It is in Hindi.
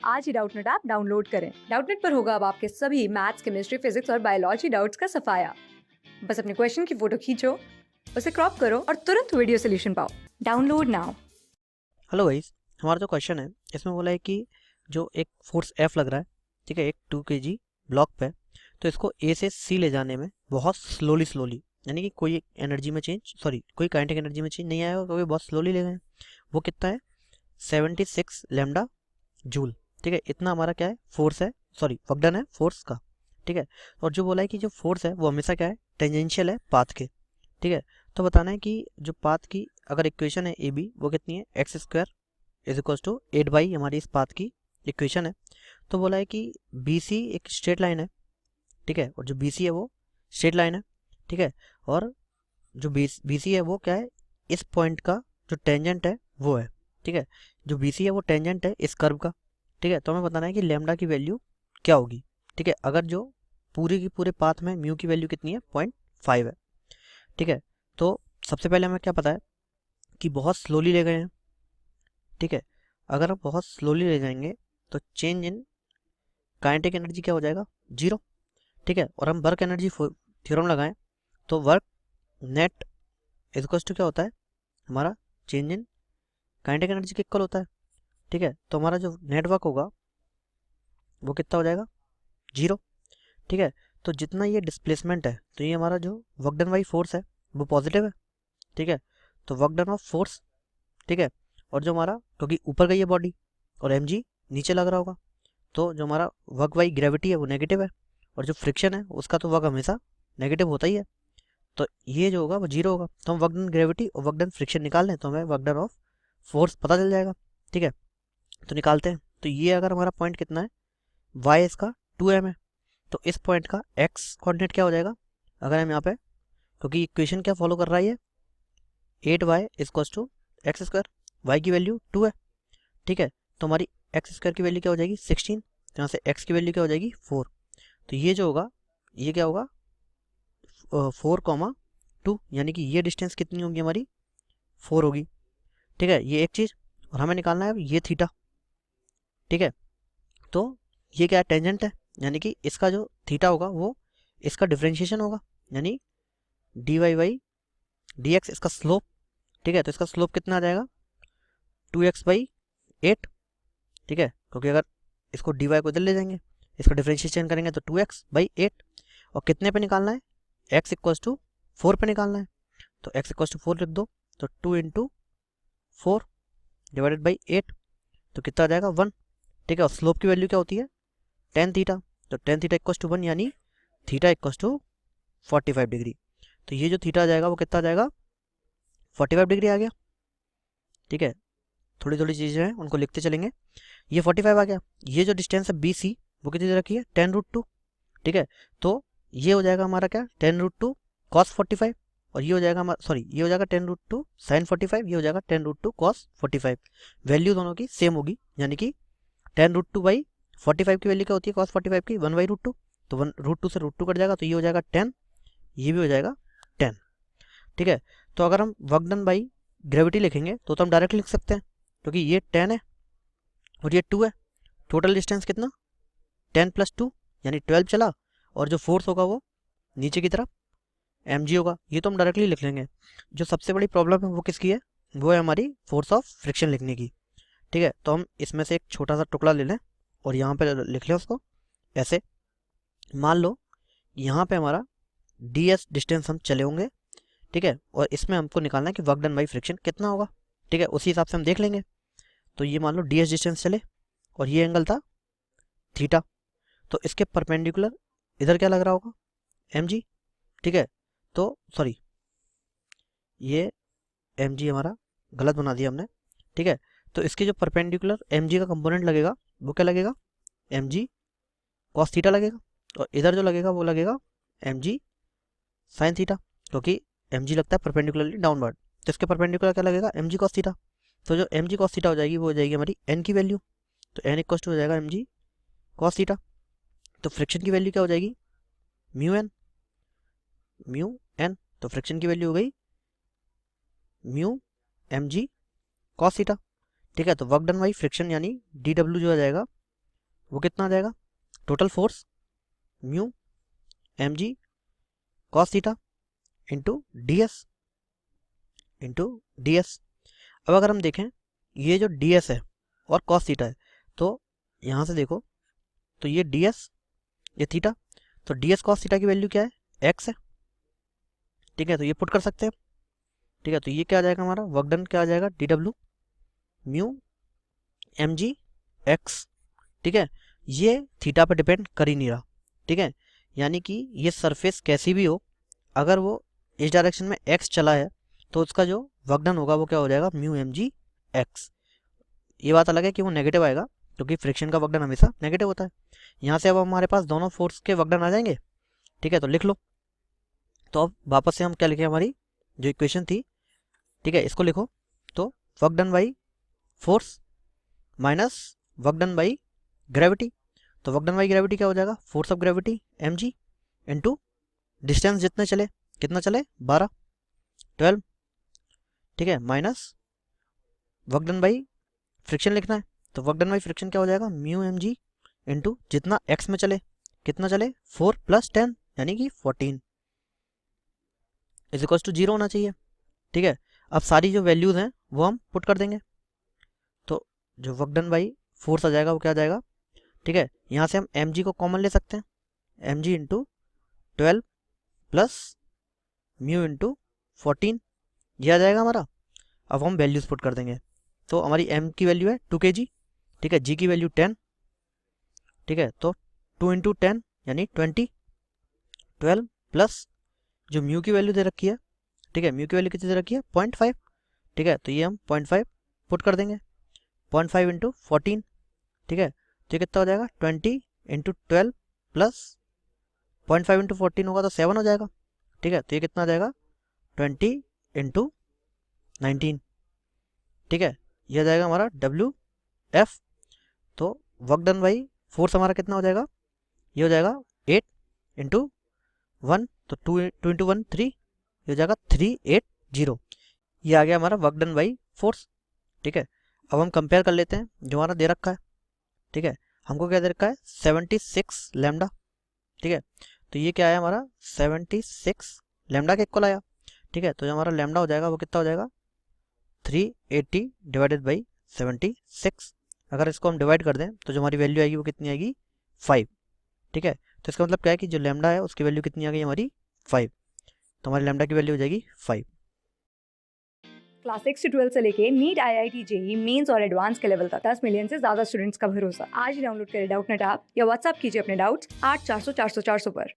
आज ही डाउटनेट ऐप डाउनलोड करें। डाउटनेट पर होगा अब आपके सभी मैथ्स, केमिस्ट्री, फिजिक्स और बायोलॉजी डाउट्स का सफाया। बस अपने क्वेश्चन की फोटो खींचो, उसे क्रॉप करो और तुरंत वीडियो सोल्यूशन पाओ। Download now. हेलो गाइस, हमारा जो क्वेश्चन है इसमें बोला है कि जो एक फोर्स F लग रहा है, ठीक है, एक 2 kg ब्लॉक पे, तो इसको A से C ले जाने में बहुत स्लोली यानी कि कोई कोई काइनेटिक एनर्जी में चेंज नहीं आया, क्योंकि बहुत स्लोली ले गए हैं। वो कितना है? 76 लैम्डा जूल। ठीक है, इतना हमारा क्या है? फोर्स है, वर्क डन है फोर्स का। ठीक है, और जो बोला है कि जो फोर्स है वो हमेशा क्या है? टेंजेंशियल है पाथ के। ठीक है, तो बताना है कि जो पाथ की अगर इक्वेशन है AB, वो कितनी है? X square is equals to 8 हमारी इस पाथ की इक्वेशन है। तो बोला है कि BC एक स्ट्रेट लाइन है, ठीक है, और जो BC है वो स्ट्रेट लाइन है, ठीक है, और जो BC है वो क्या है? इस पॉइंट का जो टेंजेंट है वो है। ठीक है, जो BC है वो टेंजेंट है इस कर्व का। ठीक है, तो हमें बताना है कि लैम्डा की वैल्यू क्या होगी। ठीक है, अगर जो पूरे की पूरे पाथ में म्यू की वैल्यू कितनी है? 0.5 है। ठीक है, तो सबसे पहले हमें क्या पता है कि बहुत स्लोली ले गए हैं। ठीक है, अगर हम बहुत स्लोली ले जाएंगे तो चेंज इन काइनेटिक एनर्जी क्या हो जाएगा? 0। ठीक है, और हम वर्क एनर्जी थ्योरम लगाएं तो work net is equals to क्या होता है? हमारा चेंज इन काइनेटिक एनर्जी के इक्वल होता है। ठीक है, तो हमारा जो नेटवर्क होगा वो कितना हो जाएगा? 0। ठीक है, तो जितना ये डिस्प्लेसमेंट है, तो ये हमारा जो वर्क डन बाई फोर्स है वो पॉजिटिव है। ठीक है, तो वर्क डन ऑफ फोर्स, ठीक है, और जो हमारा, क्योंकि ऊपर गई है बॉडी और mg नीचे लग रहा होगा, तो जो हमारा वर्क बाई ग्रेविटी है वो नेगेटिव है, और जो फ्रिक्शन है उसका तो वर्क हमेशा नेगेटिव होता ही है। तो ये जो होगा वो 0 होगा। तो हम वर्क डन ग्रेविटी और वर्क डन फ्रिक्शन निकाल लें तो हमें वर्क डन ऑफ फोर्स पता चल जाएगा। ठीक है, तो निकालते हैं। तो ये अगर हमारा पॉइंट कितना है? y इसका 2m है, तो इस पॉइंट का x कोऑर्डिनेट क्या हो जाएगा? अगर हम यहाँ पे, क्योंकि इक्वेशन क्या फॉलो कर रहा है ये? 8y equals to x square, y की वैल्यू 2 है। ठीक है, तो हमारी एक्स स्क्वायर की वैल्यू क्या हो जाएगी? 16। तो यहाँ से x की वैल्यू क्या हो जाएगी? 4। तो ये जो होगा ये क्या होगा? 4,2, यानी कि ये डिस्टेंस कितनी होगी हमारी? 4 होगी। ठीक है, ये एक चीज़, और हमें निकालना है ये थीटा। ठीक है, तो ये क्या टेंजेंट है, यानी कि इसका जो थीटा होगा वो इसका डिफ्रेंशिएशन होगा, यानी dy/dx इसका स्लोप। ठीक है, तो इसका स्लोप कितना आ जाएगा? 2x/8। ठीक है, क्योंकि अगर इसको dy को इधर ले जाएंगे, इसका डिफ्रेंशिएशन करेंगे तो 2x/8, और कितने पे निकालना है? x इक्वल्स टू 4 पे निकालना है, तो x इक्वल्स टू 4 लिख दो, तो 2 इंटू 4 डिवाइडेड बाई 8, तो कितना आ जाएगा? 1। ठीक है, और स्लोप की वैल्यू क्या होती है? tan थीटा, तो tan थीटा इक्वल्स टू 1, यानी थीटा इक्वल्स टू 45 डिग्री। तो ये जो थीटा आ जाएगा वो कितना आ जाएगा? 45 डिग्री आ गया। ठीक है, थोड़ी थोड़ी चीज़ें हैं उनको लिखते चलेंगे। ये 45 आ गया। ये जो डिस्टेंस है BC वो कितनी रखी है? 10√2। ठीक है, तो ये हो जाएगा हमारा क्या? 10√2 cos 45, और ये हो जाएगा हमारा, ये हो जाएगा 10√2 sin 45, ये हो जाएगा 10√2 cos 45। वैल्यू दोनों की सेम होगी, यानी कि 10√2/45 की वैल्यू क्या होती है? cos 45 की 1/√2, तो 1√2 से √2 कट जाएगा, तो ये हो जाएगा 10, ये भी हो जाएगा 10। ठीक है, तो अगर हम वर्क डन बाई ग्रेविटी लिखेंगे तो हम डायरेक्ट लिख सकते हैं, क्योंकि ये 10 है और ये 2 है। टोटल डिस्टेंस कितना? 10 + 2 यानी 12 चला, और जो फोर्स होगा वो नीचे की तरफ mg होगा। ये तो हम डायरेक्टली लिख लेंगे। जो सबसे बड़ी प्रॉब्लम है वो किसकी है? वो है हमारी फोर्स ऑफ फ्रिक्शन लिखने की। ठीक है, तो हम इसमें से एक छोटा सा टुकड़ा ले लें और यहाँ पे लिख लें उसको ऐसे। मान लो यहाँ पे हमारा ds डिस्टेंस हम चले होंगे। ठीक है, और इसमें हमको निकालना है कि वर्क डन बाई फ्रिक्शन कितना होगा। ठीक है, उसी हिसाब से हम देख लेंगे। तो ये मान लो ds डिस्टेंस चले और ये एंगल था थीटा, तो इसके परपेंडिकुलर इधर क्या लग रहा होगा? mg। ठीक है, तो ये mg हमारा गलत बना दिया हमने। ठीक है, तो इसके जो परपेंडिकुलर mg का कंपोनेंट लगेगा वो क्या लगेगा? mg cos थीटा लगेगा, और इधर जो लगेगा वो लगेगा mg sin थीटा, क्योंकि mg लगता है परपेंडिकुलरली डाउनवर्ड। तो इसके परपेंडिकुलर क्या लगेगा? mg cos theta. तो जो mg cos थीटा हो जाएगी वो हो जाएगी हमारी n की वैल्यू, तो n इक्वल टू हो जाएगा mg cos थीटा। तो फ्रिक्शन की वैल्यू क्या हो जाएगी? म्यू एन, तो फ्रिक्शन की वैल्यू हो गई म्यू mg cos थीटा। ठीक है, तो वर्क डन बाई फ्रिक्शन यानी dw जो आ जाएगा वो कितना आ जाएगा, total force mu m g cos theta into d s अब अगर हम देखें ये जो डी एस है और कॉस थीटा है, तो यहाँ से देखो तो ये डी एस ये थीटा, तो डी एस कॉस थीटा की वैल्यू क्या है, एक्स है, ठीक है, तो ये पुट कर सकते हैं, ठीक है, तो ये क्या आ जाएगा हमारा वर्क डन क्या आ जाएगा, डी डब्ल्यू म्यू एम जी एक्स, ठीक है, ये थीटा पर डिपेंड कर ही नहीं रहा, ठीक है, यानी कि ये सरफेस कैसी भी हो, अगर वो इस डायरेक्शन में एक्स चला है तो उसका जो वर्क डन होगा वो क्या हो जाएगा, म्यू एम जी एक्स। ये बात अलग है कि वो नेगेटिव आएगा क्योंकि फ्रिक्शन का वर्क डन हमेशा नेगेटिव होता है। यहाँ से अब हमारे पास दोनों फोर्स के वर्क डन आ जाएंगे, ठीक है, तो लिख लो। तो अब वापस से हम क्या लिखें, हमारी जो इक्वेशन थी, ठीक है, इसको लिखो, तो work done by force minus work done by gravity, तो वर्क डन बाई ग्रेविटी क्या हो जाएगा, force of gravity m g into distance जितने चले, कितना चले 12 12, ठीक है, minus work done by friction लिखना है, तो वर्क डन बाई फ्रिक्शन क्या हो जाएगा, म्यू एम जी इंटू जितना एक्स में चले, कितना चले 4 + 10 यानी कि 14 इज इक्वल टू 0 होना चाहिए, ठीक है। अब सारी जो वैल्यूज हैं वो हम पुट कर देंगे, तो जो वर्क डन बाई फोर्स आ जाएगा वो क्या आ जाएगा, ठीक है, यहाँ से हम एम जी को कॉमन ले सकते हैं, m g into 12 plus mu into 14 ये आ जाएगा हमारा। अब हम वैल्यूज पुट कर देंगे, तो हमारी m की वैल्यू है 2 kg, ठीक है, g की वैल्यू 10, ठीक है, तो 2 × 10 यानी 20, 12 प्लस जो म्यू की वैल्यू दे रखी है, ठीक है, म्यू की वैल्यू कितनी दे रखी है 0.5, ठीक है, तो ये हम 0.5 पुट कर देंगे, 0.5 × 14, ठीक है, तो ये कितना हो जाएगा 20 × 12 प्लस 0.5 × 14 होगा तो 7 हो जाएगा, ठीक है, तो ये कितना आ जाएगा 20 × 19, ठीक है, यह जाएगा हमारा डब्ल्यू एफ। तो वर्क डन बाई फोर्स हमारा कितना हो जाएगा, ये हो जाएगा 8 × 1, तो 2 × 1 3, ये हो जाएगा 380, ये आ गया हमारा वर्क डन बाई फोर्स, ठीक है। अब हम कंपेयर कर लेते हैं जो हमारा दे रखा है, ठीक है, हमको क्या दे रखा है 76 लैम्डा, ठीक है, तो ये क्या आया हमारा 76 लैम्डा के इक्वल आया, ठीक है, तो जो हमारा लैम्डा हो जाएगा वो कितना हो जाएगा 380 डिवाइडेड बाई 76, अगर इसको हम डिवाइड कर दें तो जो हमारी वैल्यू आएगी वो कितनी आएगी 5, ठीक है, तो इसका मतलब क्या है कि जो लैम्डा है उसकी वैल्यू कितनी आ गई हमारी 5, तो हमारी लैम्डा की वैल्यू हो जाएगी 5। क्लास 6 से 12 से लेके नीट IIT JEE मेंस और एडवांस के लेवल तक 10 मिलियन से ज्यादा स्टूडेंट्स का भरोसा। आज ही डाउनलोड करें डाउटनेट ऐप या व्हाट्सएप कीजिए अपने डाउट्स 8400 400 400 पर।